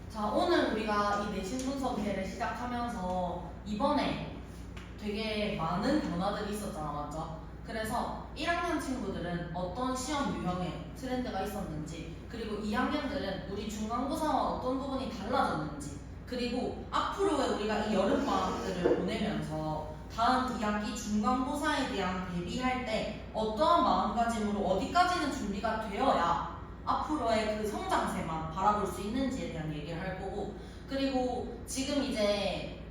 자, 오늘 우리가 이 내신 분석회를 시작하면서 이번에 되게 많은 변화들이 있었잖아, 맞죠? 그래서 1학년 친구들은 어떤 시험 유형의 트렌드가 있었는지, 그리고 2학년들은 우리 중간고사와 어떤 부분이 달라졌는지, 그리고 앞으로의 우리가 이 여름방학들을 보내면서 다음 2학기 중간고사에 대한 대비할 때 어떠한 마음가짐으로 어디까지는 준비가 되어야 앞으로의 그 성장세만 바라볼 수 있는지에 대한 얘기를 할 거고, 그리고 지금 이제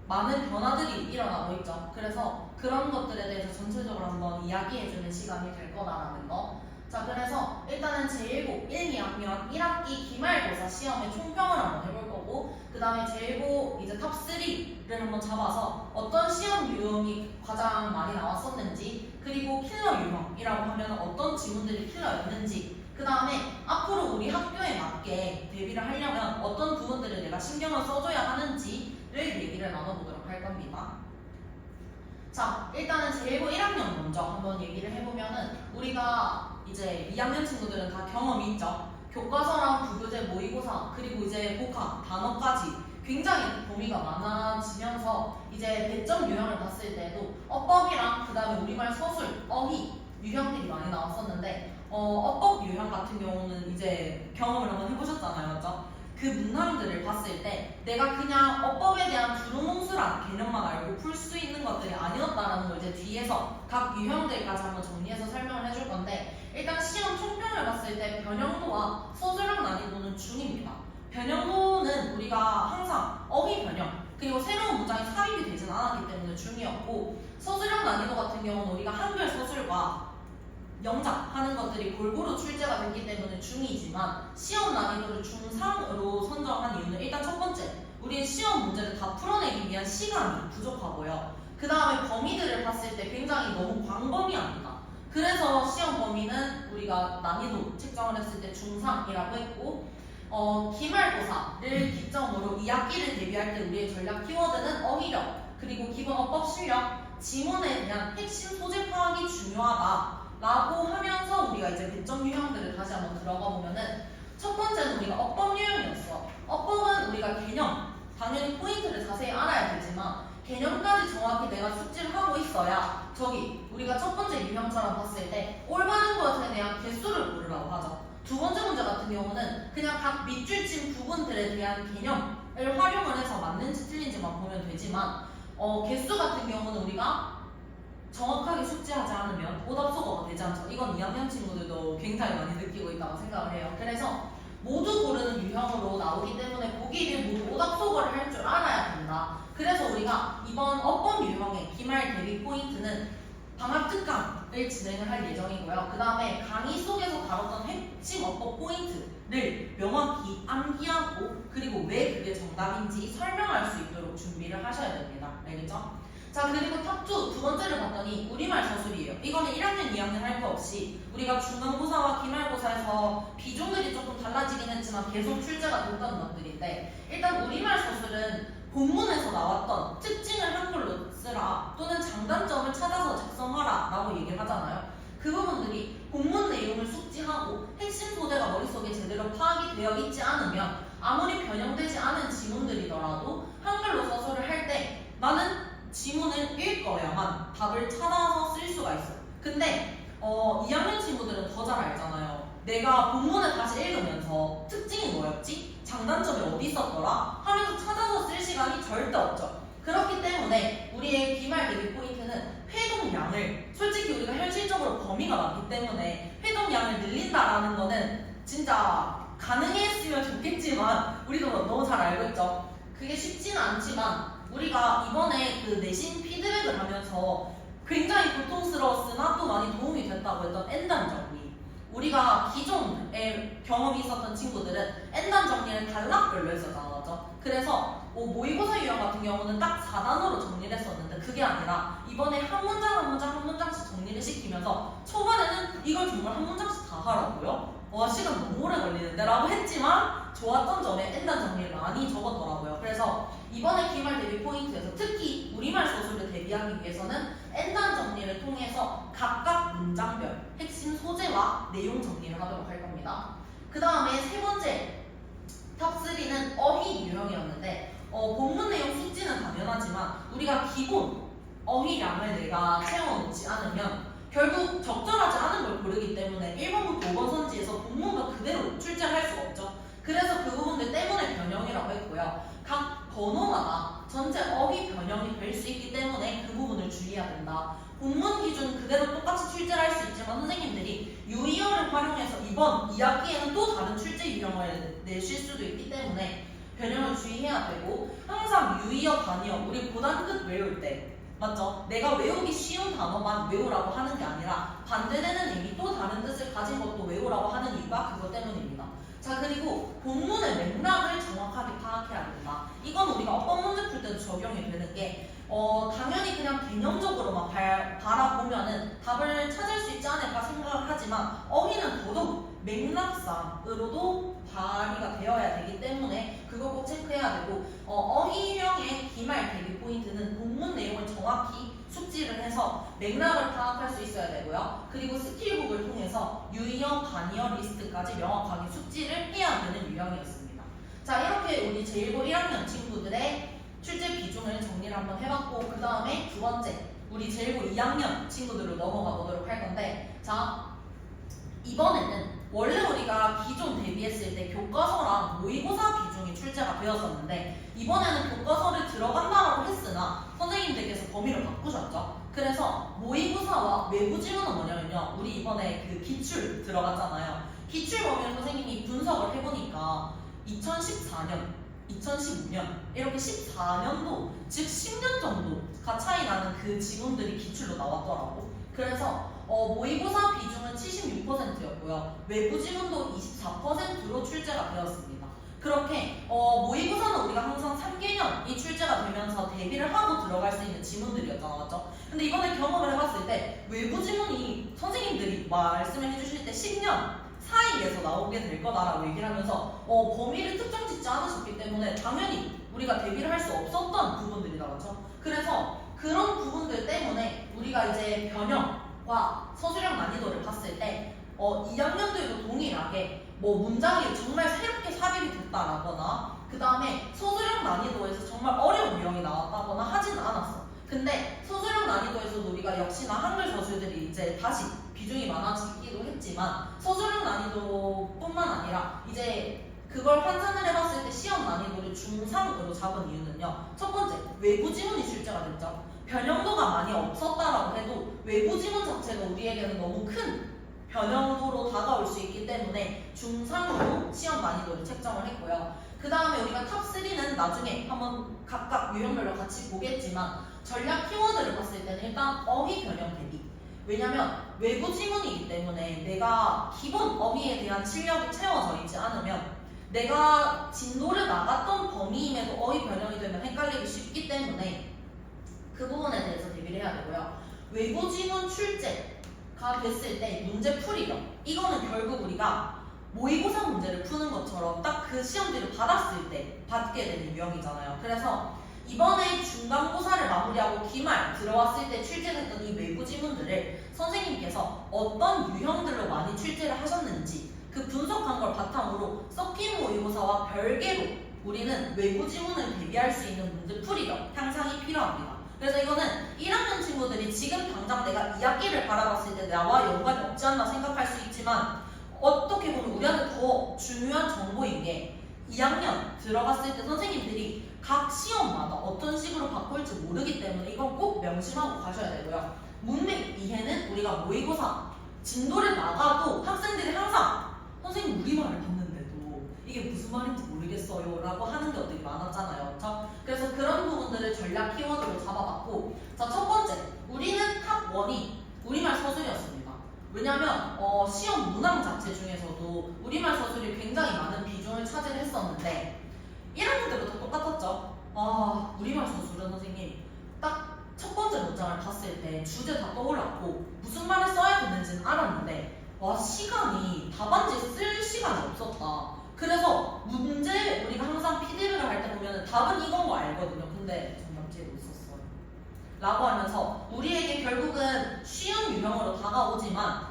많은 변화들이 일어나고 있죠. 그래서 그런 것들에 대해서 전체적으로 한번 이야기해주는 시간이 될 거다라는 거. 자, 그래서 일단은 제1고 1, 2학년 1학기 기말고사 시험의 총평을 한번 해볼 거고, 그 다음에 제1고 이제 탑3를 한번 잡아서 어떤 시험 유형이 가장 많이 나왔었는지, 그리고 킬러 유형이라고 하면 어떤 지문들이 킬러였는지, 그 다음에 앞으로 우리 학교에 맞게 대비를 하려면 어떤 부분들을 내가 신경을 써줘야 하는지를 얘기를 나눠보도록 할 겁니다. 자, 일단은 제1고 1학년 먼저 한번 얘기를 해보면은 우리가 이제 2학년 친구들은 다 경험이 있죠. 교과서랑 부교재 모의고사 그리고 이제 복합 단어까지 굉장히 범위가 많아지면서 이제 배점 유형을 봤을 때도 어법이랑 그 다음에 우리말 서술, 어휘 유형들이 많이 나왔었는데 어법 유형 같은 경우는 이제 경험을 한번 해보셨잖아요, 맞죠? 그 문항들을 봤을 때 내가 그냥 어법에 대한 두루뭉술한 개념만 알고 풀 수 있는 것들이 아니었다라는 걸 이제 뒤에서 각 유형들까지 한번 정리해서 설명을 해줄 건데, 일단 시험 총평을 봤을 때 변형도와 서술형 난이도는 중입니다. 변형도는 우리가 항상 어휘 변형 그리고 새로운 문장이 삽입이 되진 않았기 때문에 중이었고, 서술형 난이도 같은 경우는 우리가 한글 서술과 영작 하는 것들이 골고루 출제가 됐기 때문에 중이지만 시험 난이도를 중3으로 선정한 이유는 일단 첫 번째, 우리의 시험 문제를 다 풀어내기 위한 시간이 부족하고요. 그 다음에 범위들을 봤을 때 굉장히 너무 광범위합니다. 그래서 시험 범위는 우리가 난이도 책정을 했을 때 중3이라고 했고, 기말고사를 기점으로 2학기를 대비할 때 우리의 전략 키워드는 어휘력, 그리고 기본 어법 실력, 지문에 대한 핵심 소재 파악이 중요하다 라고 하면서 우리가 이제 배점 유형들을 다시 한번 들어가 보면은 첫 번째는 우리가 어법 유형이었어. 어법은 우리가 개념, 당연히 포인트를 자세히 알아야 되지만 개념까지 정확히 내가 숙지를 하고 있어야 저기 우리가 첫 번째 유형처럼 봤을 때 올바른 것에 대한 개수를 고르라고 하죠. 두 번째 문제 같은 경우는 그냥 각 밑줄 친 부분들에 대한 개념을 활용을 해서 맞는지 틀린지만 보면 되지만 개수 같은 경우는 우리가 정확하게 숙지하지 않으면 오답소거가 되지 않죠. 이건 2학년 친구들도 굉장히 많이 느끼고 있다고 생각을 해요. 그래서 모두 고르는 유형으로 나오기 때문에 보기를 모두 오답소거를 할 줄 알아야 된다. 그래서 우리가 이번 어법 유형의 기말 대비 포인트는 방학 특강을 진행을 할 예정이고요. 그 다음에 강의 속에서 다뤘던 핵심 어법 포인트를 명확히 암기하고 그리고 왜 그게 정답인지 설명할 수 있도록 준비를 하셔야 됩니다. 알겠죠? 자, 그리고 탑2 두 번째를 봤더니 우리말 서술이에요. 이거는 1학년, 2학년 할 거 없이 우리가 중간고사와 기말고사에서 비중들이 조금 달라지긴 했지만 계속 출제가 됐던 것들인데, 일단 우리말 서술은 본문에서 나왔던 특징을 한글로 쓰라 또는 장단점을 찾아서 작성하라 라고 얘기를 하잖아요. 그 부분들이 본문 내용을 숙지하고 핵심 소재가 머릿속에 제대로 파악이 되어 있지 않으면 아무리 변형되지 않은 지문들이더라도 한글로 서술을 할 때 나는 지문을 읽어야만 답을 찾아서 쓸 수가 있어요. 근데 2학년 친구들은 더 잘 알잖아요. 내가 본문을 다시 읽으면서 특징이 뭐였지? 장단점이 어디 있었더라? 하면서 찾아서 쓸 시간이 절대 없죠. 그렇기 때문에 우리의 기말 대비 포인트는 회동량을, 솔직히 우리가 현실적으로 범위가 많기 때문에 회동량을 늘린다라는 거는 진짜 가능했으면 좋겠지만 우리도 너무 잘 알고 있죠. 그게 쉽지는 않지만 우리가 이번에 그 내신 피드백을 하면서 굉장히 고통스러웠으나 또 많이 도움이 됐다고 했던 N단 정리, 우리가 기존에 경험이 있었던 친구들은 N단 정리를 단락별로 했었잖아, 맞죠? 그래서 모의고사 유형 같은 경우는 딱 4단어로 정리를 했었는데 그게 아니라 이번에 한 문장 한 문장 한 문장씩 정리를 시키면서 초반에는 이걸 정말 한 문장씩 다 하라고요? 와, 시간 너무 오래 걸리는데 라고 했지만 좋았던 점에 N단 정리를 많이 적었더라고요. 그래서 이번에 기말 대비 포인트에서 특히 우리말 서술을 대비하기 위해서는 N단 정리를 통해서 각각 문장별 핵심 소재와 내용 정리를 하도록 할 겁니다. 그 다음에 세 번째 탑3는 번호마다 전체 어휘 변형이 될 수 있기 때문에 그 부분을 주의해야 된다. 본문 기준 그대로 똑같이 출제를 할 수 있지만 선생님들이 유의어를 활용해서 이번 2학기에는 또 다른 출제 유형을 내실 수도 있기 때문에 변형을 주의해야 되고, 항상 유의어, 단위어 우리 고단급 외울 때 맞죠? 내가 외우기 쉬운 단어만 외우라고 하는 게 아니라 반대되는 의미 또 다른 뜻을 가진 것도 외우라고 하는 이유가 그것 때문입니다. 자, 그리고 본문의 맥락을 정확하게 파악해야 된다. 이건 우리가 어법 문제 풀 때도 적용이 되는 게 당연히 그냥 개념적으로만 바라보면은 답을 찾을 수 있지 않을까 생각을 하지만 어휘는 더더욱 맥락상으로도 발휘가 되어야 되기 때문에 그거 꼭 체크해야 되고, 어휘형의 기말 대비 포인트는 본문 내용을 정확히 숙지를 해서 맥락을 파악할 수 있어야 되고요. 그리고 스킬북을 통해서 유의어, 단위어 리스트까지 명확하게 숙지를 해야 되는 유형이었습니다. 자, 이렇게 우리 제1고 1학년 친구들의 출제 비중을 정리를 한번 해봤고, 그 다음에 두 번째 우리 제1고 2학년 친구들로 넘어가 보도록 할 건데, 자, 이번에는 원래 우리가 기존 대비했을 때 교과서랑 모의고사 비중이 출제가 되었었는데 이번에는 교과서를 들어간다라고 했으나 선생님들께서 범위를 바꾸셨죠. 그래서 모의고사와 외부 지문은 뭐냐면요, 우리 이번에 그 기출 들어갔잖아요. 기출 범위를 선생님이 분석을 해보니까 2014년 2015년 이렇게 14년도 즉 10년 정도가 차이 나는 그 지문들이 기출로 나왔더라고. 그래서 모의고사 비중은 76%였고요. 외부 지문도 24%로 출제가 되었습니다. 그렇게 모의고사는 우리가 항상 3개년이 출제가 되면서 대비를 하고 들어갈 수 있는 지문들이었잖아, 맞죠? 근데 이번에 경험을 해봤을 때 외부 지문이 선생님들이 말씀을 해주실 때 10년 사이에서 나오게 될 거다라고 얘기를 하면서 범위를 특정 짓지 않으셨기 때문에 당연히 우리가 대비를 할 수 없었던 부분들이다, 맞죠? 그래서 그런 부분들 때문에 우리가 이제 변형과 서술형 난이도를 봤을 때 2학년들도 동일하게 뭐 문장이 정말 새롭게 삽입이 됐다라거나 그 다음에 서술형 난이도에서 정말 어려운 유형이 나왔다거나 하진 않았어. 근데 서술형 난이도에서도 우리가 역시나 한글 서술들이 이제 다시 비중이 많아지기도 했지만 서술형 난이도뿐만 아니라 이제 그걸 환산을 해봤을 때 시험 난이도를 중상으로 잡은 이유는요. 첫 번째, 외부 지문이 출제가 됐죠. 변형도가 많이 없었다라고 해도 외부 지문 자체가 우리에게는 너무 큰 변형도로 다가올 수 있기 때문에 중상으로 시험 난이도를 책정을 했고요. 그 다음에 우리가 탑3는 나중에 한번 각각 유형별로 같이 보겠지만 전략 키워드를 봤을 때는 일단 어휘 변형 대비. 왜냐면 외부 지문이기 때문에 내가 기본 어휘에 대한 실력이 채워져 있지 않으면 내가 진도를 나갔던 범위임에도 어휘 변형이 되면 헷갈리기 쉽기 때문에 그 부분에 대해서 대비를 해야 되고요. 외부 지문 출제가 됐을 때 문제 풀이력, 이거는 결국 우리가 모의고사 문제를 푸는 것처럼 딱 그 시험지를 받았을 때 받게 되는 유형이잖아요. 그래서 이번에 중간고사를 마무리하고 기말 들어왔을 때 출제됐던 이 외부 지문들을 선생님께서 어떤 유형들로 많이 출제를 하셨는지 그 분석한 걸 바탕으로 섞인 모의고사와 별개로 우리는 외부 지문을 대비할 수 있는 문제 풀이력 향상이 필요합니다. 그래서 이거는 1학년 친구들이 지금 당장 내가 2학기를 바라봤을 때 나와 연관이 없지 않나 생각할 수 있지만 어떻게 보면 우리한테 더 중요한 정보인 게 2학년 들어갔을 때 선생님들이 각 시험마다 어떤 식으로 바꿀지 모르기 때문에 이건 꼭 명심하고 가셔야 되고요. 문맥 이해는 우리가 모의고사 진도를 나가도 학생들이 항상 선생님 우리말을 봤는데도 이게 무슨 말인지 모르겠어요 라고 하는 것들이 많았잖아요. 그렇죠? 그래서 그런 부분들을 전략 키워드로 잡아봤고, 자, 첫 번째 우리는 탑1이 우리말 서술이었습니다. 왜냐면 시험 문항 자체 중에서도 우리말 서술이 굉장히 많은 비중을 차지했었는데 1학년 때부터 똑같았죠. 우리말 서술은 선생님 딱 첫 번째 문장을 봤을 때 주제 다 떠올랐고 무슨 말을 써야 되는지는 알았는데 시간이 답안지 쓸 시간이 없었다. 그래서 문제 우리가 항상 PD를 할 때 보면 답은 이건 거 알거든요. 근데 정답지에도 있었어요 라고 하면서 우리에게 결국은 쉬운 유형으로 다가오지만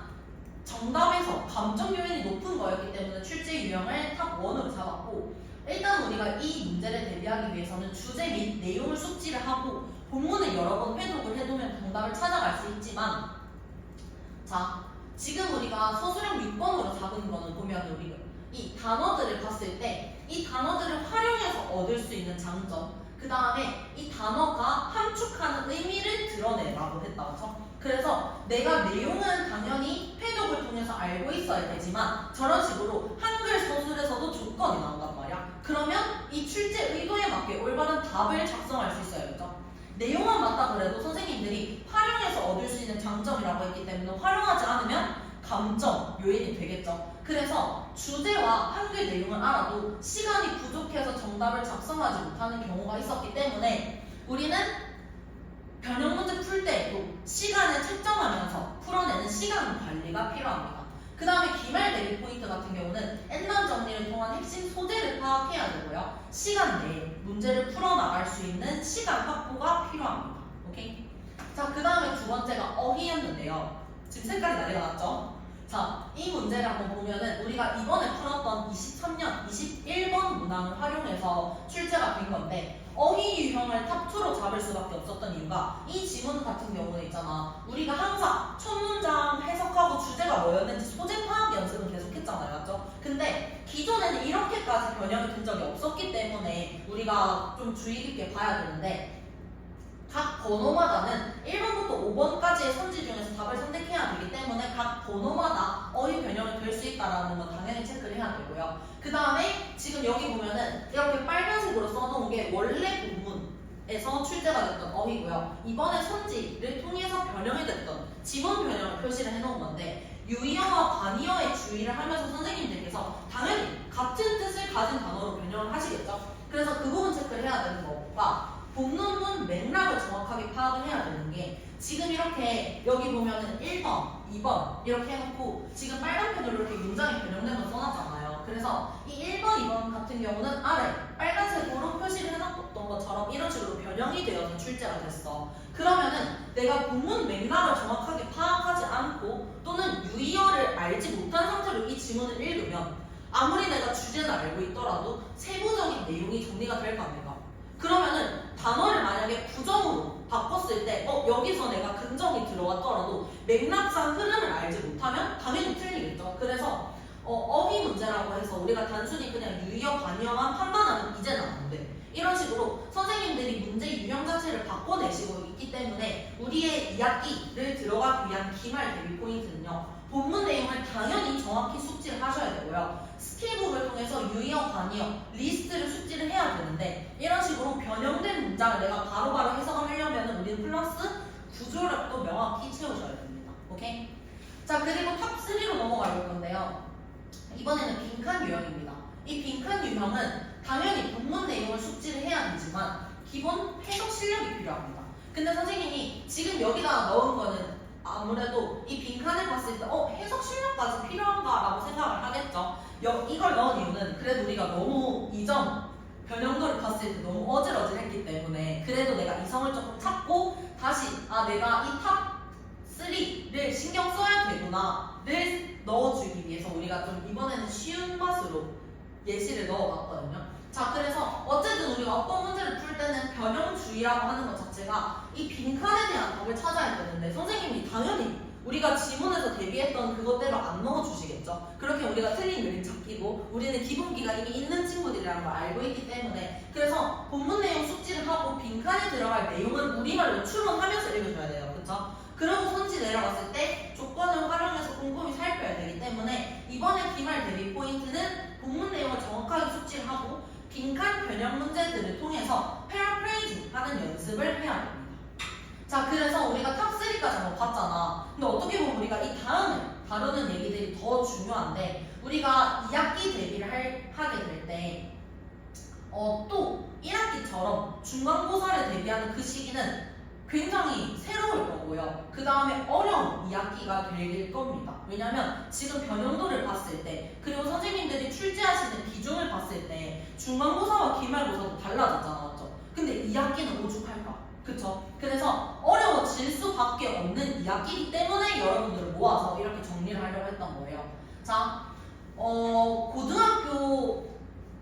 정답에서 감정 요인이 높은 거였기 때문에 출제 유형을 탑1으로 잡았고, 일단 우리가 이 문제를 대비하기 위해서는 주제 및 내용을 숙지를 하고 본문을 여러 번 회독을 해두면 정답을 찾아갈 수 있지만, 자, 지금 우리가 서술형 6번으로 잡은 거는 보면 우리가 이 단어들을 봤을 때 이 단어들을 활용해서 얻을 수 있는 장점, 그 다음에 이 단어가 함축하는 의미를 드러내라고 했다. 그렇죠? 그래서 내가 내용은 당연히 패독을 통해서 알고 있어야 되지만 저런 식으로 한글 서술에서도 조건이 나온단 말이야. 그러면 이 출제 의도에 맞게 올바른 답을 작성할 수 있어야겠죠. 내용은 맞다 그래도 선생님들이 활용해서 얻을 수 있는 장점이라고 했기 때문에 활용하지 않으면 감점, 요인이 되겠죠. 그래서 주제와 한글 내용을 알아도 시간이 부족해서 정답을 작성하지 못하는 경우가 있었기 때문에 우리는 변형 문제 풀 때에도 시간을 책정하면서 풀어내는 시간 관리가 필요합니다. 그 다음에 기말 대비 포인트 같은 경우는 N단 정리를 통한 핵심 소재를 파악해야 되고요. 시간 내에 문제를 풀어나갈 수 있는 시간 확보가 필요합니다. 오케이? 자, 그 다음에 두 번째가 어휘였는데요. 지금 색깔이 난리가 났죠? 자, 이 문제를 한번 보면은 우리가 이번에 풀었던 23년 21번 문항을 활용해서 출제가 된 건데 어휘 유형을 탑2로 잡을 수밖에 없었던 이유가 이 지문 같은 경우는 있잖아. 우리가 항상 첫 문장 해석하고 주제가 뭐였는지 소재 파악 연습은 계속 했잖아요. 맞죠? 근데 기존에는 이렇게까지 변형이 된 적이 없었기 때문에 우리가 좀 주의 깊게 봐야 되는데 각 번호마다는 1번부터 5번까지의 선지 중에서 답을 선택해야 되기 때문에 각 번호마다 어휘 변형이 될 수 있다는 건 당연히 체크를 해야 되고요. 그 다음에 지금 여기 보면은 이렇게 빨간색으로 써놓은 게 원래 본문에서 출제가 됐던 어휘고요. 이번에 선지를 통해서 변형이 됐던 지문 변형을 표시를 해놓은 건데 유의어와 반의어의 주의를 하면서 선생님들께서 당연히 같은 뜻을 가진 단어로 변형을 하시겠죠. 그래서 그 부분 체크를 해야 되는 거가 본문문 맥락을 정확하게 파악을 해야 되는 게 지금 이렇게 여기 보면은 1번, 2번 이렇게 해놓고 지금 빨간 펜으로 이렇게 문장이 변형된 거 써놨잖아요. 그래서 이 1번, 2번 같은 경우는 아래 빨간색으로 표시를 해놨던 것처럼 이런 식으로 변형이 되어서 출제가 됐어. 그러면은 내가 본문 맥락을 정확하게 파악하지 않고 또는 유의어를 알지 못한 상태로 이 지문을 읽으면 아무리 내가 주제는 알고 있더라도 세부적인 내용이 정리가 될 거 아닙니까? 그러면은 단어를 만약에 부정으로 바꿨을 때 여기서 내가 긍정이 들어왔더라도 맥락상 흐름을 알지 못하면 당연히 틀리겠죠. 그래서 어휘 문제라고 해서 우리가 단순히 그냥 유의어 반의어만 판단하면 이제는 안 돼. 이런 식으로 선생님들이 문제 유형 자체를 바꿔내시고 있기 때문에 우리의 2학기를 들어가기 위한 기말 대비 포인트는요. 본문 내용을 당연히 정확히 숙지를 하셔야 되고요. 스킬북을 통해서 유의어, 반의어, 리스트를 숙지를 해야 되는데 이런 식으로 변형된 문장을 내가 바로바로 해석을 하려면 우리는 플러스 구조력도 명확히 채우셔야 됩니다. 오케이? 자, 그리고 탑3로 넘어가 볼 건데요. 이번에는 빈칸 유형입니다. 이 빈칸 유형은 당연히 본문 내용을 숙지를 해야 되지만 기본 해석 실력이 필요합니다. 근데 선생님이 지금 여기다 넣은 거는 아무래도 이 빈칸을 봤을 때 해석 실력까지 필요한가라고 생각을 하겠죠. 이걸 넣은 이유는 그래도 우리가 너무 이전 변형도를 봤을 때 너무 어질어질했기 때문에 그래도 내가 이성을 조금 찾고 다시 내가 이 탑 3를 신경 써야 되구나를 넣어주기 위해서 우리가 좀 이번에는 쉬운 맛으로 예시를 넣어봤거든요. 자, 그래서 어쨌든 우리가 어떤 문제를 풀 때는 변형주의라고 하는 것 자체가 이 빈칸에 대한 답을 찾아야 되는데 선생님이 당연히 우리가 지문에서 대비했던 그것대로 안 넣어주시겠죠. 그렇게 우리가 틀린 그림 찾기고 우리는 기본기가 이미 있는 친구들이라는 걸 알고 있기 때문에 그래서 본문 내용 숙지를 하고 빈칸에 들어갈 내용은 우리말로 추론하면서 읽어줘야 돼요. 그쵸? 그리고 선지 내려갔을 때 조건을 활용해서 꼼꼼히 살펴야 되기 때문에 이번에 기말 대비 포인트는 본문 내용을 정확하게 숙지를 하고 빈칸 변형 문제들을 통해서 패러프레이징 하는 연습을 해야 됩니다. 자, 그래서 우리가 탑3까지 한번 봤잖아. 근데 어떻게 보면 우리가 이 다음에 다루는 얘기들이 더 중요한데 우리가 2학기 대비를 하게 될 때 또 1학기처럼 중간고사를 대비하는 그 시기는 굉장히 새로울 거고요. 그 다음에 어려운 2학기가 될 겁니다. 왜냐면 지금 변형도를 봤을 때 그리고 선생님들이 출제하시는 비중을 봤을 때 중간고사와 기말고사도 달라졌잖아. 맞죠? 근데 2학기는 오죽할까? 그쵸? 그래서 어려워질 수밖에 없는 2학기이기 때문에 여러분들을 모아서 이렇게 정리를 하려고 했던 거예요. 자, 고등학교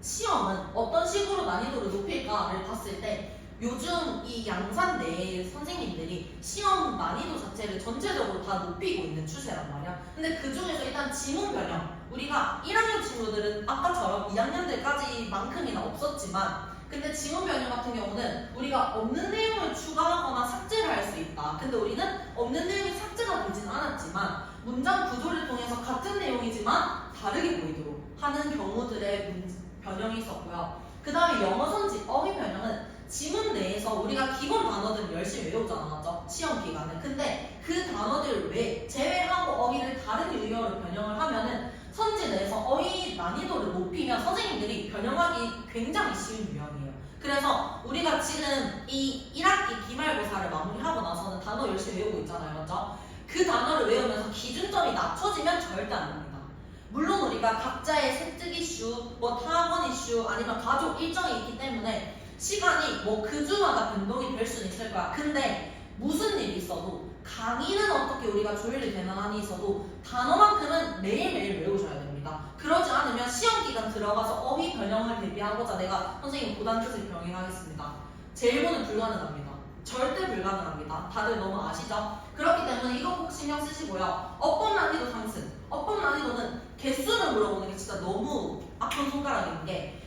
시험은 어떤 식으로 난이도를 높일까를 봤을 때 요즘 이 양산 내에 선생님들이 시험 난이도 자체를 전체적으로 다 높이고 있는 추세란 말이야. 근데 그 중에서 일단 지문 변형 우리가 1학년 친구들은 아까처럼 2학년들까지만큼이나 없었지만 근데 지문 변형 같은 경우는 우리가 없는 내용을 추가하거나 삭제를 할 수 있다. 근데 우리는 없는 내용이 삭제가 되진 않았지만 문장 구조를 통해서 같은 내용이지만 다르게 보이도록 하는 경우들의 변형이 있었고요. 그 다음에 영어 선지, 어휘 변형은 지문 내에서 우리가 기본 단어들을 열심히 외우잖아, 맞죠? 시험 기간에. 근데 그 단어들을 제외하고 어휘를 다른 유형으로 변형을 하면은 선지 내에서 어휘 난이도를 높이면 선생님들이 변형하기 굉장히 쉬운 유형이에요. 그래서 우리가 지금 이 1학기 기말고사를 마무리하고 나서는 단어 열심히 외우고 있잖아요, 맞죠? 그 단어를 외우면서 기준점이 낮춰지면 절대 안 됩니다. 물론 우리가 각자의 세특 이슈, 뭐 타학원 이슈, 아니면 가족 일정이 있기 때문에 시간이 뭐 그 주마다 변동이 될 수는 있을 거야. 근데 무슨 일이 있어도 강의는 어떻게 우리가 조율이 되는 한이 있어도 단어만큼은 매일매일 외우셔야 됩니다. 그러지 않으면 시험 기간 들어가서 어휘 변형을 대비하고자 내가 선생님 고단 뜻을 병행하겠습니다. 제1번은 불가능합니다. 절대 불가능합니다. 다들 너무 아시죠? 그렇기 때문에 이거 꼭 신경 쓰시고요. 어법 난이도 상승. 어법 난이도는 개수를 물어보는 게 진짜 너무 아픈 손가락인 게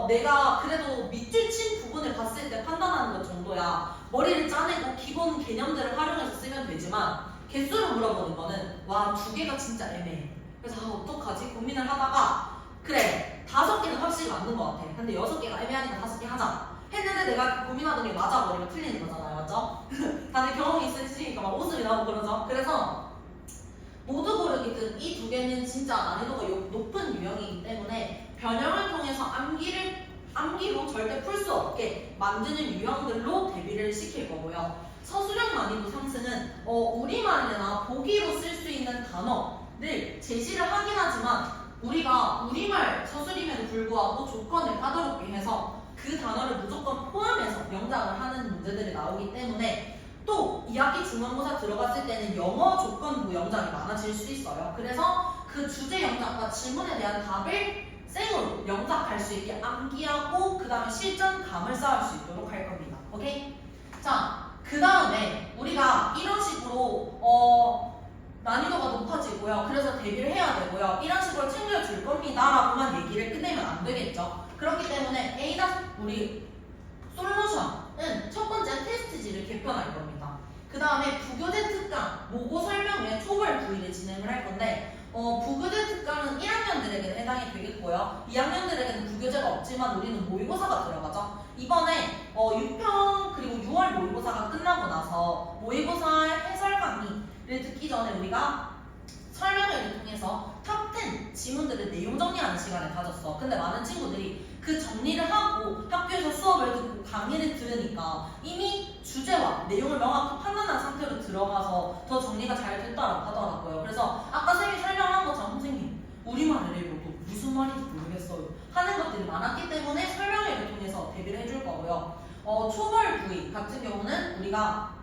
내가 그래도 밑줄 친 부분을 봤을 때 판단하는 것 정도야. 머리를 짜내고 기본 개념들을 활용해서 쓰면 되지만 개수를 물어보는 거는 와, 2개가 진짜 애매해. 그래서 어떡하지? 고민을 하다가 그래, 5개는 확실히 맞는 것 같아. 근데 6개가 애매하니까 5개 하자. 했는데 내가 고민하던 게 맞아버리면 틀리는 거잖아요, 맞죠? 다들 경험이 있으시니까 막 웃음이 나오고 그러죠. 그래서 모두 고르기든 이 2개는 진짜 난이도가 높은 유형이기 때문에 변형을 통해서 암기로 절대 풀 수 없게 만드는 유형들로 대비를 시킬 거고요. 서술형 난이도 상승은 우리말이나 보기로 쓸 수 있는 단어를 제시를 하긴 하지만 우리가 우리말 서술임에도 불구하고 조건을 까다롭게 해서 그 단어를 무조건 포함해서 영작을 하는 문제들이 나오기 때문에 또 2학기 중간고사 들어갔을 때는 영어 조건부 영작이 많아질 수 있어요. 그래서 그 주제 영작과 질문에 대한 답을 생으로 영작할 수 있게 암기하고 그 다음에 실전감을 쌓을 수 있도록 할 겁니다. 오케이? 자, 그 다음에 우리가 이런 식으로 난이도가 높아지고요. 그래서 대비를 해야 되고요. 이런 식으로 챙겨줄 겁니다 라고만 얘기를 끝내면 안 되겠죠. 그렇기 때문에 우리 솔루션은 첫 번째 테스트지를 개편할 겁니다. 그 다음에 부교재 특강, 모고 설명회 초벌 V를 진행을 할 건데 부교재 특강은 1학년들에게는 해당이 되겠고요. 2학년들에게는 부교재가 없지만 우리는 모의고사가 들어가죠. 이번에 6평 그리고 6월 모의고사가 끝나고 나서 모의고사 해설 강의를 듣기 전에 우리가 설명회를 통해서 탑10 지문들을 내용 정리하는 시간을 가졌어. 근데 많은 친구들이 그 정리를 하고 학교에서 수업을 듣고 강의를 들으니까 이미 주제와 내용을 명확히 판단한 상태로 들어가서 더 정리가 잘 됐다고 하더라고요. 그래서 아까 쌤이 설명한 것처럼 선생님 우리말을 읽어도 무슨 말인지 모르겠어요 하는 것들이 많았기 때문에 설명회를 통해서 대비를 해줄 거고요. 초벌 V 같은 경우는 우리가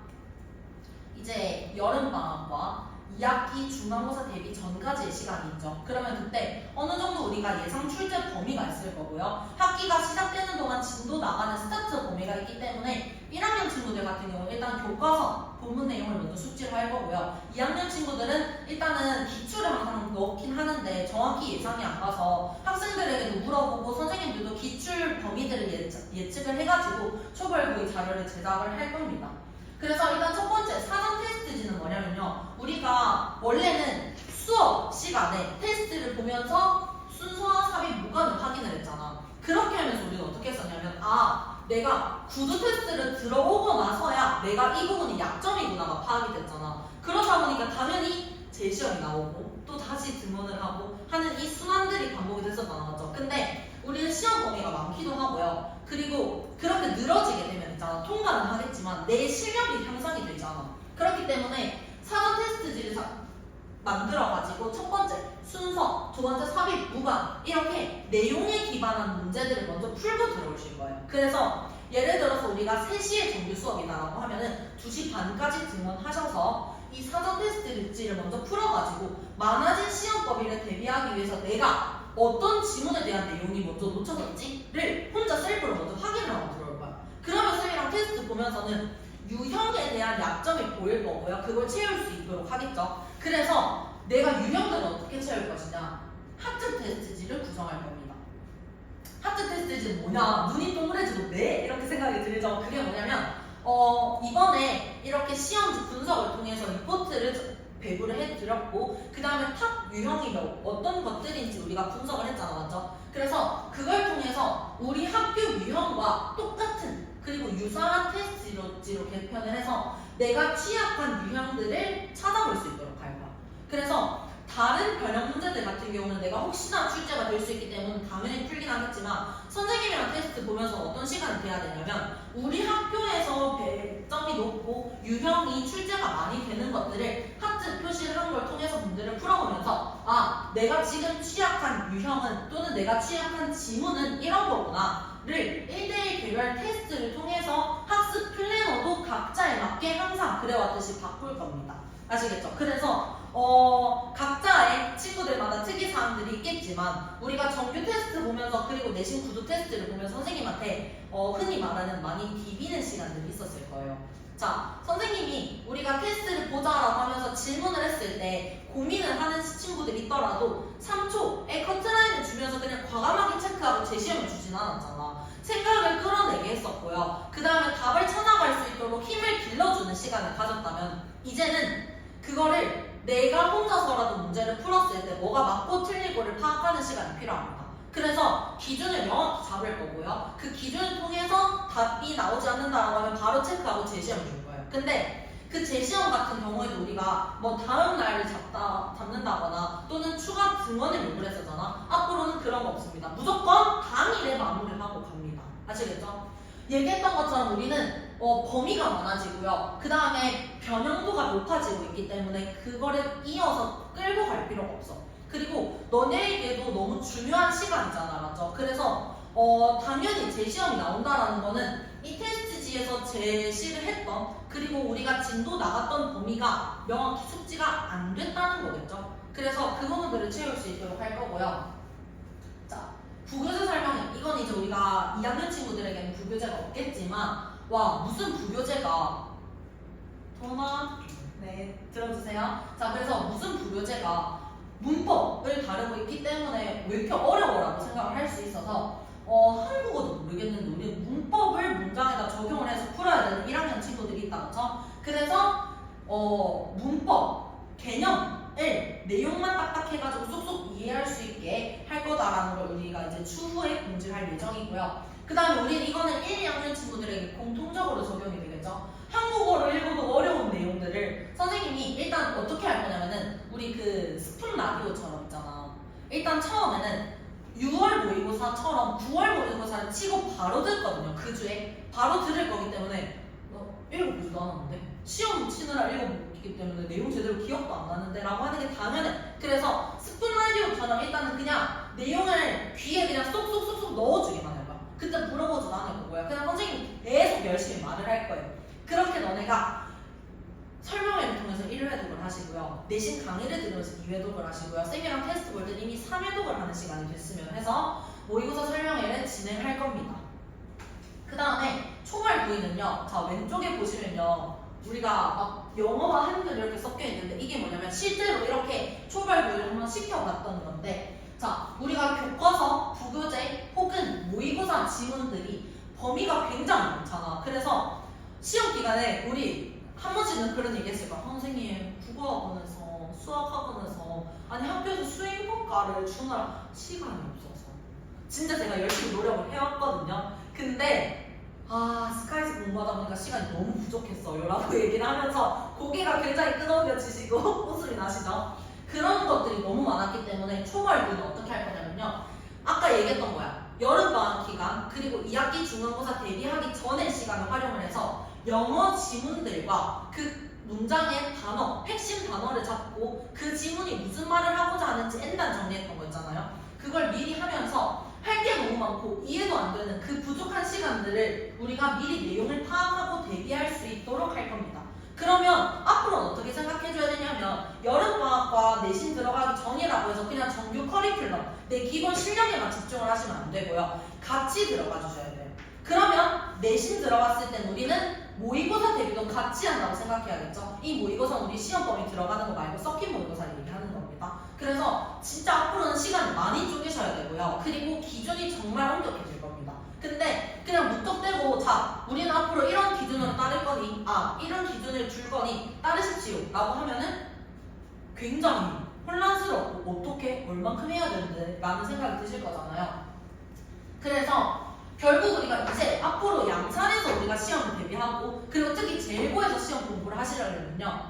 이제 여름방학과 2학기 중간고사 대비 전까지의 시간이 있죠. 그러면 그때 어느 정도 우리가 예상 출제 범위가 있을 거고요. 학기가 시작되는 동안 진도 나가는 스타트 범위가 있기 때문에 1학년 친구들 같은 경우는 일단 교과서 본문 내용을 먼저 숙지를 할 거고요. 2학년 친구들은 일단은 기출을 항상 넣긴 하는데 정확히 예상이 안 가서 학생들에게도 물어보고 선생님들도 기출 범위들을 예측을 해가지고 초벌고의 자료를 제작을 할 겁니다. 그래서 일단 첫 번째 사전 테스트지는 뭐냐면요. 우리가 원래는 수업 시간에 테스트를 보면서 순서와 삽입 무관을 확인을 했잖아. 그렇게 하면서 우리는 어떻게 했었냐면 내가 구두 테스트를 들어오고 나서야 내가 이 부분이 약점이구나가 파악이 됐잖아. 그러다 보니까 당연히 재시험이 나오고 또 다시 등원을 하고 하는 이 순환들이 반복이 됐었잖아, 맞죠? 근데 우리는 시험 범위가 많기도 하고요. 그리고 그렇게 늘어지게 되면 있잖아. 통과는 하겠지만 내 실력이 향상이 되지 않아. 그렇기 때문에 사전 테스트지를 만들어가지고 첫 번째 순서, 두 번째 삽입, 무관 이렇게 내용에 기반한 문제들을 먼저 풀고 들어오실 거예요. 그래서 예를 들어서 우리가 3시에 정규 수업이다라고 하면은 2시 반까지 등원하셔서 이 사전 테스트지를 먼저 풀어가지고 많아진 시험 범위를 대비하기 위해서 내가 어떤 지문에 대한 내용이 먼저 놓쳐졌지를 혼자 셀프로 먼저 확인을 하고 들어올 거야. 그러면 쌤이랑 테스트 보면서는 유형에 대한 약점이 보일 거고요. 그걸 채울 수 있도록 하겠죠. 그래서 내가 유형들은 어떻게 채울 것이냐. 하트 테스트지를 구성할 겁니다. 하트 테스트지 메시지는 뭐냐? 눈이 동그래지고 네? 이렇게 생각이 들죠. 그게 뭐냐면 이번에 이렇게 시험지 분석을 통해서 리포트를 배부를 해드렸고 그 다음에 탑 유형이 어떤 것들인지 우리가 분석을 했잖아, 맞죠? 그래서 그걸 통해서 우리 학교 유형과 똑같은 그리고 유사한 테스트지로 개편을 해서 내가 취약한 유형들을 찾아볼 수 있도록 할 거야. 그래서 다른 변형 문제들 같은 경우는 내가 혹시나 출제가 될 수 있기 때문에 당연히 풀긴 하겠지만 선생님이랑 테스트 보면서 어떤 시간이 돼야 되냐면 우리 학교에서 배점이 높고 유형이 출제가 많이 되는 것들을 하트 표시를 한 걸 통해서 문제를 풀어보면서 아 내가 지금 취약한 유형은 또는 내가 취약한 지문은 이런 거구나를 1대1 개별 테스트를 통해서 학습 플래너도 각자에 맞게 항상 그래왔듯이 바꿀 겁니다. 아시겠죠? 그래서 각자의 친구들마다 특이사항들이 있겠지만 우리가 정규 테스트 보면서 그리고 내신 구조 테스트를 보면서 선생님한테 흔히 말하는 많이 비비는 시간들이 있었을 거예요. 자, 선생님이 우리가 테스트를 보자라고 하면서 질문을 했을 때 고민을 하는 친구들이 있더라도 3초에 커트라인을 주면서 그냥 과감하게 체크하고 제시험을 주진 않았잖아. 생각을 끌어내게 했었고요. 그 다음에 답을 찾아갈 수 있도록 힘을 길러주는 시간을 가졌다면 이제는 그거를 내가 혼자서라도 문제를 풀었을 때 뭐가 맞고 틀리고를 파악하는 시간이 필요합니다. 그래서 기준을 명확히 잡을 거고요. 그 기준을 통해서 답이 나오지 않는다라고 하면 바로 체크하고 제시험을 줄 거예요. 근데 그 제시험 같은 경우에도 우리가 뭐 다음 날을 잡는다거나 또는 추가 증언을 요구를 했었잖아. 앞으로는 그런 거 없습니다. 무조건 당일에 마무리를 하고 갑니다. 아시겠죠? 얘기했던 것처럼 우리는 범위가 많아지고요. 그 다음에 변형도가 높아지고 있기 때문에 그거를 이어서 끌고 갈 필요가 없어. 그리고 너네에게도 너무 중요한 시간이잖아, 맞죠? 그래서 당연히 제시험이 나온다라는 거는 이 테스트지에서 제시를 했던 그리고 우리가 진도 나갔던 범위가 명확히 숙지가 안 됐다는 거겠죠. 그래서 그 부분들을 채울 수 있도록 할 거고요. 자, 부교재 설명회. 이건 이제 우리가 2학년 친구들에게는 부교재가 없겠지만 와 무슨 부교재가 도나? 네 들어주세요. 자 그래서 무슨 부교재가 문법을 다루고 있기 때문에 왜 이렇게 어려워라고 생각을 할 수 있어서 한국어도 모르겠는데 우리 문법을 문장에다 적용을 해서 풀어야 되는 1학년 친구들이 있다 그쵸? 그래서 문법 개념을 내용만 딱딱 해가지고 쏙쏙 이해할 수 있게 할 거다라는 걸 우리가 이제 추후에 공지를 할 예정이고요. 그 다음에 우리는 이거는 1, 2학년 친구들에게 공통적으로 적용이 되겠죠. 한국어를 읽어도 어려운 내용들을 선생님이 일단 어떻게 할 거냐면은 우리 그 스푼 라디오처럼 있잖아. 일단 처음에는 6월 모의고사처럼 9월 모의고사를 치고 바로 듣거든요. 그 주에 바로 들을 거기 때문에 읽어보지도 않았는데 시험 치느라 읽어보기 때문에 내용 제대로 기억도 안 나는데 라고 하는 게 당연해. 그래서 스푼 라디오처럼 일단은 그냥 내용을 귀에 그냥 쏙쏙쏙쏙 넣어주기만 해. 그때 물어보지도 않을 거고요. 그냥 선생님이 계속 열심히 말을 할 거예요. 그렇게 너네가 설명회를 통해서 1회독을 하시고요. 내신 강의를 들으면서 2회독을 하시고요. 쌤이랑 테스트 볼 때 이미 3회독을 하는 시간이 됐으면 해서 모의고사 설명회를 진행할 겁니다. 그 다음에 초벌 부위는요. 자 왼쪽에 보시면요. 우리가 막 영어와 한글 이렇게 섞여 있는데 이게 뭐냐면 실제로 이렇게 초벌 부위를 한번 시켜봤던 건데 자, 우리가 교과서, 부교재 혹은 모의고사 지문들이 범위가 굉장히 많잖아. 그래서 시험 기간에 우리 한 번씩은 그런 얘기 했을 거야. 선생님, 국어학원에서, 수학학원에서 아니 학교에서 수행평가를 주느라 시간이 없어서 진짜 제가 열심히 노력을 해왔거든요. 근데 스카이스 공부하다 보니까 시간이 너무 부족했어요 라고 얘기를 하면서 고개가 굉장히 끄덕여지시고 웃음이 나시죠? 그런 것들이 너무 많았기 때문에 초벌부는 어떻게 할 거냐면요. 아까 얘기했던 거야. 여름방학 기간 그리고 2학기 중간고사 대비하기 전의 시간을 활용을 해서 영어 지문들과 그 문장의 단어, 핵심 단어를 잡고 그 지문이 무슨 말을 하고자 하는지 엔단 정리했던 거 있잖아요. 그걸 미리 하면서 할 게 너무 많고 이해도 안 되는 그 부족한 시간들을 우리가 미리 내용을 파악하고 대비할 수 있도록 할 겁니다. 그러면 앞으로는 어떻게 생각해줘야 되냐면 여름방학과 내신 들어가기 전이라고 해서 그냥 정규 커리큘럼 내 기본 실력에만 집중을 하시면 안 되고요. 같이 들어가 주셔야 돼요. 그러면 내신 들어갔을 땐 우리는 모의고사 대비도 같이 한다고 생각해야겠죠. 이 모의고사는 우리 시험 범위 들어가는 거 말고 섞인 모의고사를 얘기하는 겁니다. 그래서 진짜 앞으로는 시간을 많이 쪼개셔야 되고요. 그리고 기준이 정말 엄격해질 겁니다. 그냥 무턱대고 자 우리는 앞으로 이런 기준으로 따를 거니 이런 기준을 줄 거니 따르십시오 라고 하면은 굉장히 혼란스럽고 어떻게 얼만큼 해야 되는데 라는 생각이 드실 거잖아요. 그래서 결국 우리가 이제 앞으로 양산에서 우리가 시험을 대비하고 그리고 특히 제1고에서 시험 공부를 하시려면요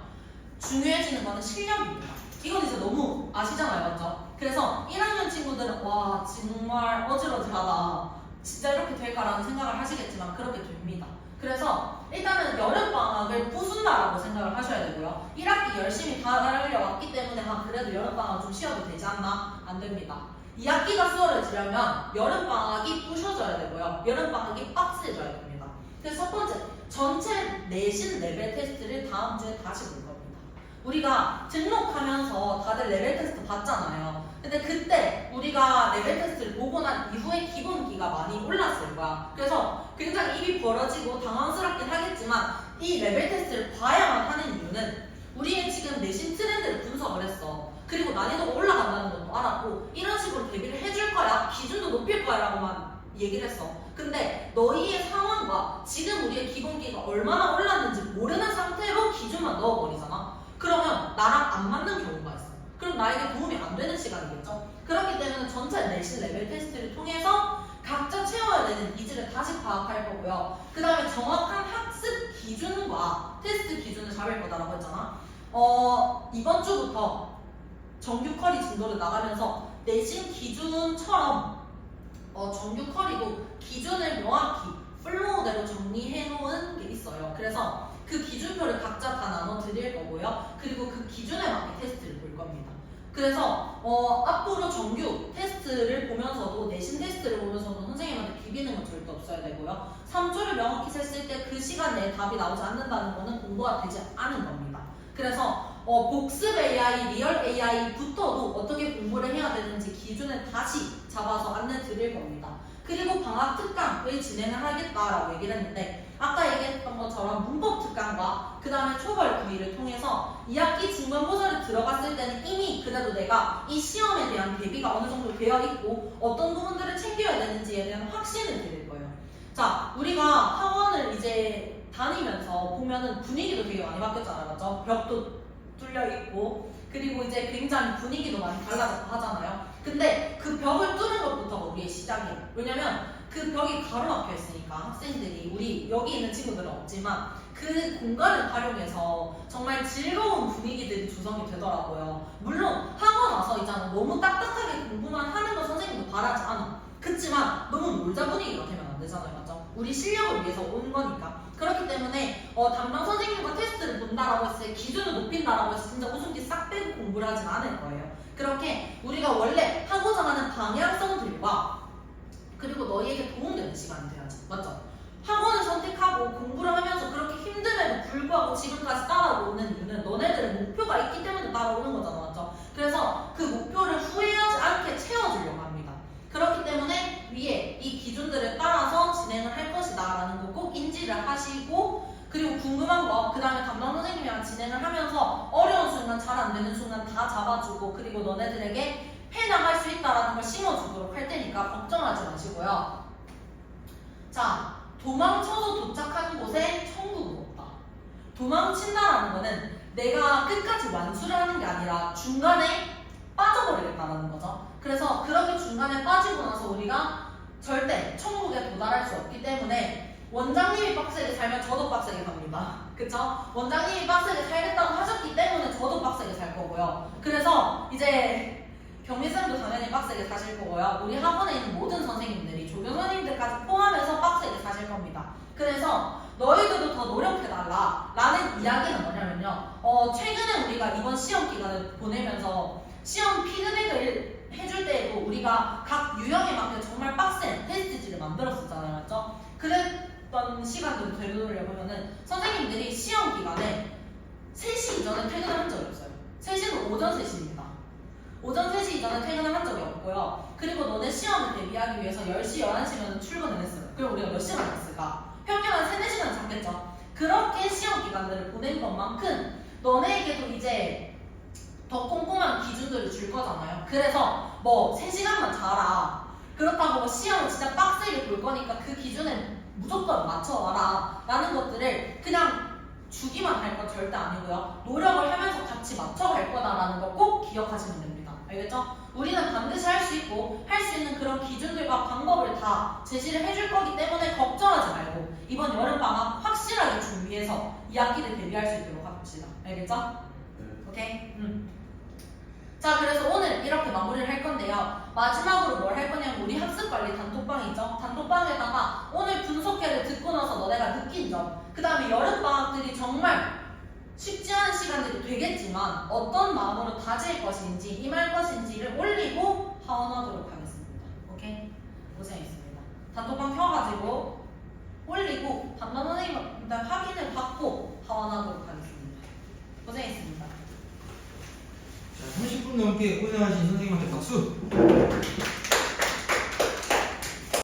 중요해지는 거는 실력입니다. 이건 이제 너무 아시잖아요, 맞죠? 그래서 1학년 친구들은 와 정말 어지러지하다 진짜 이렇게 될까라는 생각을 하시겠지만 그렇게 됩니다. 그래서 일단은 여름방학을 부순다라고 생각을 하셔야 되고요. 1학기 열심히 다 달려왔기 때문에 그래도 여름방학 좀 쉬어도 되지 않나? 안 됩니다. 2학기가 수월해지려면 여름방학이 부셔져야 되고요. 여름방학이 빡세져야 됩니다. 그래서 첫 번째, 전체 내신 레벨 테스트를 다음 주에 다시 볼 겁니다. 우리가 등록하면서 다들 레벨 테스트 봤잖아요. 근데 그때 우리가 레벨 테스트를 보고 난 이후에 기본기가 많이 올랐을 거야. 그래서 굉장히 입이 벌어지고 당황스럽긴 하겠지만 이 레벨 테스트를 봐야만 하는 이유는 우리의 지금 내신 트렌드를 분석을 했어. 그리고 난이도가 올라간다는 것도 알았고 이런 식으로 대비를 해줄 거야. 기준도 높일 거야 라고만 얘기를 했어. 근데 너희의 상황과 지금 우리의 기본기가 얼마나 올랐는지 모르는 상태로 기준만 넣어버리잖아. 그러면 나랑 안 맞는 경우가 있어. 그럼 나에게 도움이 안 되는 시간이겠죠. 그렇기 때문에 전체 내신 레벨 테스트를 통해서 각자 채워야 되는 니즈를 다시 파악할 거고요. 그 다음에 정확한 학습 기준과 테스트 기준을 잡을 거다라고 했잖아. 이번 주부터 정규 커리 진도를 나가면서 내신 기준처럼 정규 커리도 기준을 명확히 플로우대로 정리해 놓은 게 있어요. 그래서 그 기준표를 각자 다 나눠 드릴 거고요. 그리고 그 기준에 맞게 테스트를 볼 겁니다. 그래서 앞으로 정규 테스트를 보면서도 내신 테스트를 보면서도 선생님한테 비비는 건 절대 없어야 되고요. 3주를 명확히 셌을 때 그 시간 내에 답이 나오지 않는다는 거는 공부가 되지 않은 겁니다. 그래서 복습 AI, 리얼 AI부터도 어떻게 공부를 해야 되는지 기준을 다시 잡아서 안내 드릴 겁니다. 그리고 방학 특강을 진행을 하겠다라고 얘기를 했는데 아까 얘기했던 것처럼 문법 특강과 그 다음에 초벌 구의를 통해서 2학기 중간고사를 들어갔을 때는 이미 그래도 내가 이 시험에 대한 대비가 어느 정도 되어 있고 어떤 부분들을 챙겨야 되는지에 대한 확신을 드릴 거예요. 자, 우리가 학원을 이제 다니면서 보면은 분위기도 되게 많이 바뀌었잖아요, 맞죠? 벽도 뚫려 있고 그리고 이제 굉장히 분위기도 많이 달라졌고 하잖아요. 근데 그 벽을 뚫는 것부터가 우리의 시작이에요. 왜냐면 그 벽이 가로막혀 있으니까 학생들이 우리 여기 있는 친구들은 없지만 그 공간을 활용해서 정말 즐거운 분위기들이 조성이 되더라고요. 물론 학원 와서 있잖아 너무 딱딱하게 공부만 하는 거 선생님도 바라지 않아. 그치만 너무 놀자 분위기가 되면 안 되잖아요, 맞죠? 우리 실력을 위해서 온 거니까. 그렇기 때문에 담당 선생님과 테스트를 본다라고 했을 때 기준을 높인다라고 해서 진짜 웃음기 싹 빼고 공부를 하진 않을 거예요. 그렇게 우리가 원래 하고자 하는 방향성들과 그리고 너희에게 도움되는 시간이 돼야지, 맞죠? 학원을 선택하고 공부를 하면서 그렇게 힘듦에도 불구하고 지금까지 따라오는 이유는 너네들의 목표가 있기 때문에 따라오는 거잖아, 맞죠? 그래서 그 목표를 후회하지 않게 채워주려고 합니다. 그렇기 때문에 위에 이 기준들을 따라서 진행을 할 것이다 라는 거 꼭 인지를 하시고 그리고 궁금한 거 그 다음에 담당 선생님이랑 진행을 하면서 어려운 순간 잘 안 되는 순간 다 잡아주고 그리고 너네들에게 해나갈 수 있다라는 걸 심어주도록 할 테니까 걱정하지 마시고요. 자, 도망쳐서 도착한 곳에 천국은 없다. 도망친다라는 거는 내가 끝까지 완수를 하는 게 아니라 중간에 빠져버리겠다라는 거죠. 그래서 그렇게 중간에 빠지고 나서 우리가 절대 천국에 도달할 수 없기 때문에 원장님이 빡세게 살면 저도 빡세게 삽니다. 그쵸? 원장님이 빡세게 살겠다고 하셨기 때문에 저도 빡세게 살 거고요. 그래서 이제 경미쌤도 당연히 빡세게 사실 거고요. 우리 학원에 있는 모든 선생님들이 조교 선생님들까지 포함해서 빡세게 사실 겁니다. 그래서 너희들도 더 노력해달라 라는 이야기는 뭐냐면요. 최근에 우리가 이번 시험 기간을 보내면서 시험 피드백을 해줄 때에도 우리가 각 유형에 맞게 정말 빡센 테스트지를 만들었었잖아요, 맞죠? 그랬던 시간들을 되돌려보면은 선생님들이 시험 기간에 3시 이전에 퇴근을 한 적이 없어요. 3시는 오전 3시입니다. 오전 3시 이전에 퇴근을 한 적이 없고요. 그리고 너네 시험을 대비하기 위해서 10시, 11시면 출근을 했어요. 그럼 우리가 몇 시간 잤을까? 평균 한 3, 4시간 잤겠죠? 그렇게 시험 기간들을 보낸 것만큼 너네에게도 이제 더 꼼꼼한 기준들을 줄 거잖아요. 그래서 뭐 3시간만 자라. 그렇다고 뭐 시험을 진짜 빡세게 볼 거니까 그 기준에 무조건 맞춰와라 라는 것들을 그냥 주기만 할 건 절대 아니고요. 노력을 하면서 같이 맞춰갈 거다라는 거 꼭 기억하시면 됩니다. 알겠죠? 우리는 반드시 할 수 있고 할 수 있는 그런 기준들과 방법을 다 제시를 해줄 거기 때문에 걱정하지 말고 이번 여름방학 확실하게 준비해서 2학기를 대비할 수 있도록 합시다. 알겠죠? 오케이? 자, 그래서 오늘 이렇게 마무리를 할 건데요. 마지막으로 뭘 할 거냐면 우리 학습관리 단톡방이 있죠? 단톡방에다가 오늘 분석회를 듣고 나서 너네가 느낀 점, 그 다음에 여름방학들이 정말 쉽지 않은 시간들이 되겠지만 어떤 마음으로 다질 것인지 임할 것인지를 올리고 하원하도록 하겠습니다. 오케이? 고생했습니다. 단톡방 켜가지고 올리고 담당 선생님한테 확인을 받고 하원하도록 하겠습니다. 고생했습니다. 30분 넘게 고생하신 선생님한테 박수!